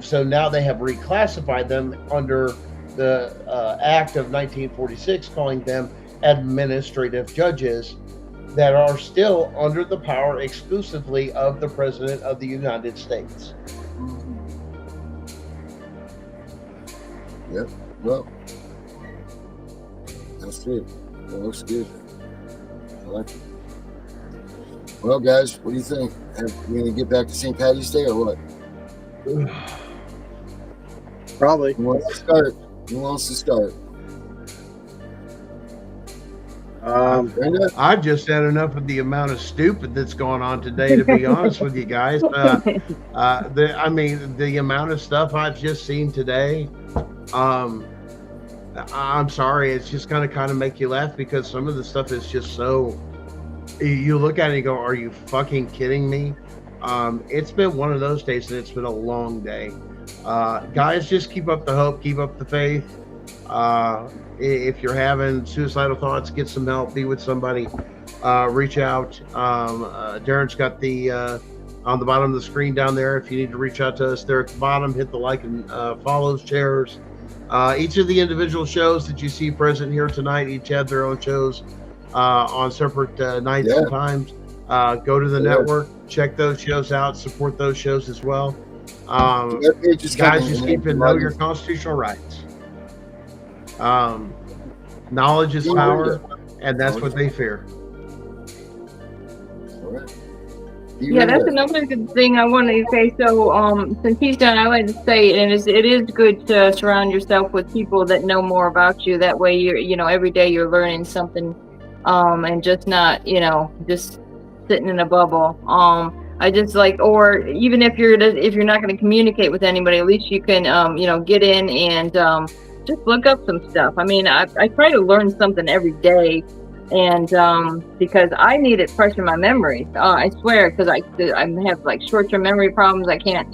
So now they have reclassified them under the Act of 1946, calling them administrative judges that are still under the power exclusively of the President of the United States. Yep. Well, that's it. That looks good. I like it. Well, guys, what do you think? Are we going to get back to St. Patty's Day or what? Probably. Who wants to start? Who wants to start? Brenda? I've just had enough of the amount of stupid that's going on today, to be honest with you guys. I mean, the amount of stuff I've just seen today, I'm sorry, it's just going to kind of make you laugh because some of the stuff is just so, you look at it and go, are you fucking kidding me? It's been one of those days, and it's been a long day. Guys, just keep up the hope, keep up the faith. If you're having suicidal thoughts, get some help, be with somebody, reach out. Darren's got the on the bottom of the screen down there. If you need to reach out to us there at the bottom, hit the like and follow, shares. Each of the individual shows that you see present here tonight, each have their own shows on separate nights and times. Go to the network, check those shows out, support those shows as well. Guys, just keep in know your constitutional rights. Knowledge is power, and that's what they fear. Yeah, that's another good thing I wanted to say. So, since he's done, I like to say, and it is good to surround yourself with people that know more about you. That way, every day you're learning something, and just not, just sitting in a bubble. I just like, or even if you're not going to communicate with anybody, at least you can, get in and just look up some stuff. I mean, I try to learn something every day, and because I need it fresh in my memory. I swear, because I have like short-term memory problems. I can't,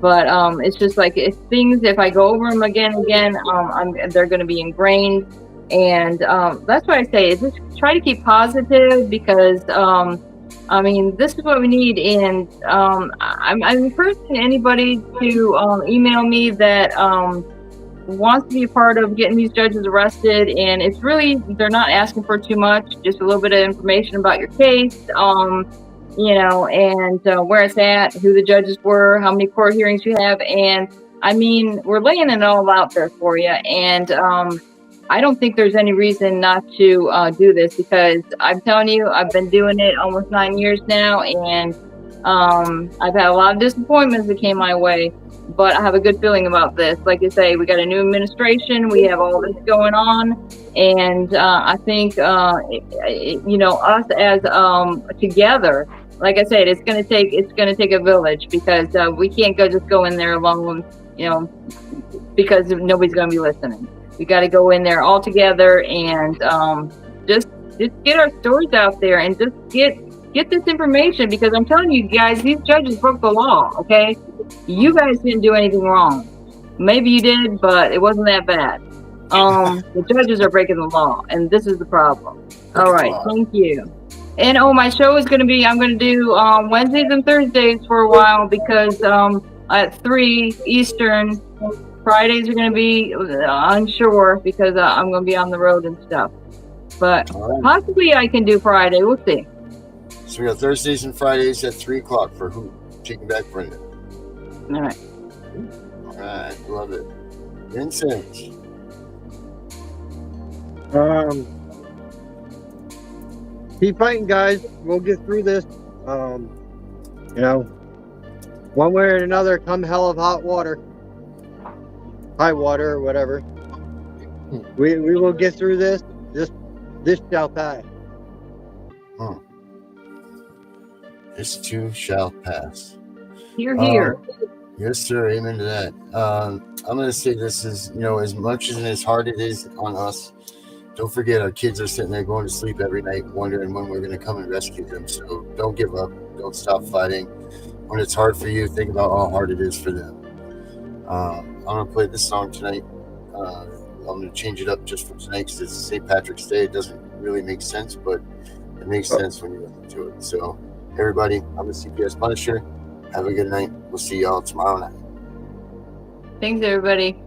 but it's just like if I go over them again and again, they're going to be ingrained. And that's why I say just try to keep positive, because I mean, this is what we need. And I'm encouraging anybody to email me that wants to be a part of getting these judges arrested. And it's really, they're not asking for too much, just a little bit of information about your case, and where it's at, who the judges were, how many court hearings you have. And I mean, we're laying it all out there for you. And I don't think there's any reason not to do this, because I'm telling you, I've been doing it almost 9 years now, and I've had a lot of disappointments that came my way, but I have a good feeling about this. Like I say, we got a new administration, we have all this going on, and I think us as together, like I said, it's gonna take a village, because we can't just go in there alone, because nobody's gonna be listening. We got to go in there all together and just get our stories out there, and just get this information, because I'm telling you guys, these judges broke the law. Okay, you guys didn't do anything wrong. Maybe you did, but it wasn't that bad. The judges are breaking the law, and this is the problem. All right, thank you. And my show is going to be, I'm going to do Wednesdays and Thursdays for a while, because at 3 Eastern. Fridays are going to be unsure, because I'm going to be on the road and stuff. But possibly I can do Friday. We'll see. So we got Thursdays and Fridays at 3 o'clock for who? Taking Back Brenda. All right. All right. Love it. Vincent. Keep fighting, guys. We'll get through this. One way or another, come hell of hot water. High water or whatever. We will get through this. This shall pass. This too shall pass. Here. Yes, sir. Amen to that. I'm going to say this is, as much as hard it is on us, don't forget our kids are sitting there going to sleep every night wondering when we're going to come and rescue them. So don't give up. Don't stop fighting. When it's hard for you, think about how hard it is for them. I'm going to play this song tonight. I'm going to change it up just for tonight, because it's St. Patrick's Day. It doesn't really make sense, but it makes sense when you listen to it. So, everybody, I'm the CPS Punisher. Have a good night. We'll see y'all tomorrow night. Thanks, everybody.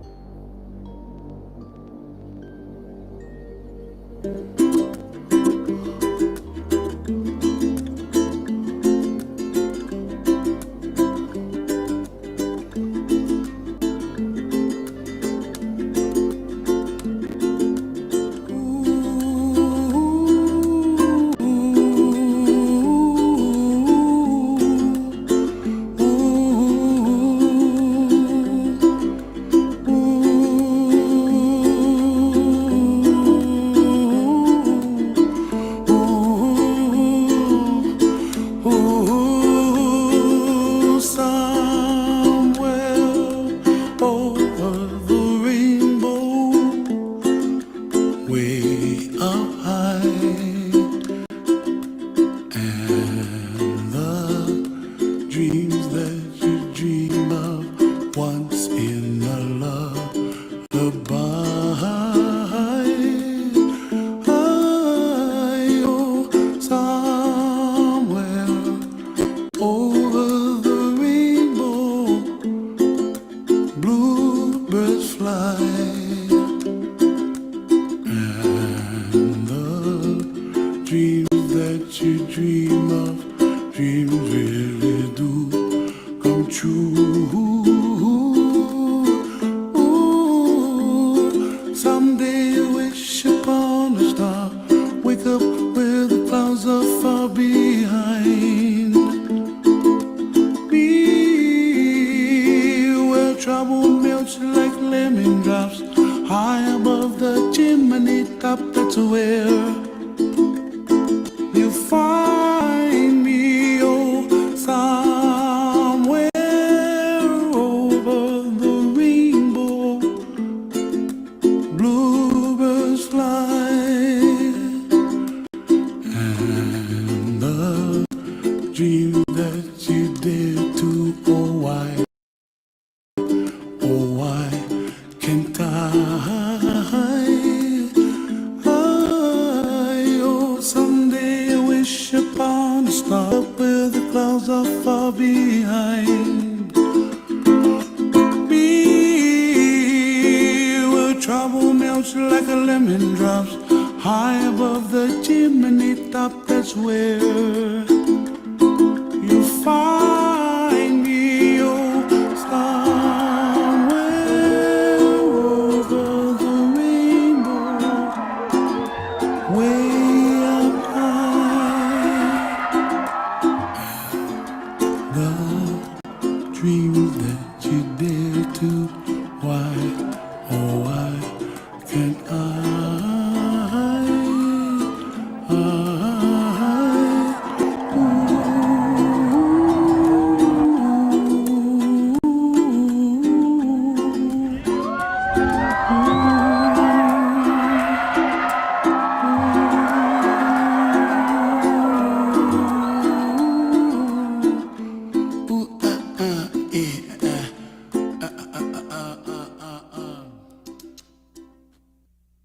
others are far behind. Be where trouble melts like a lemon drops high above the chimney top. That's where you find me, oh, somewhere over the rainbow, way up high. The dreams that you dare to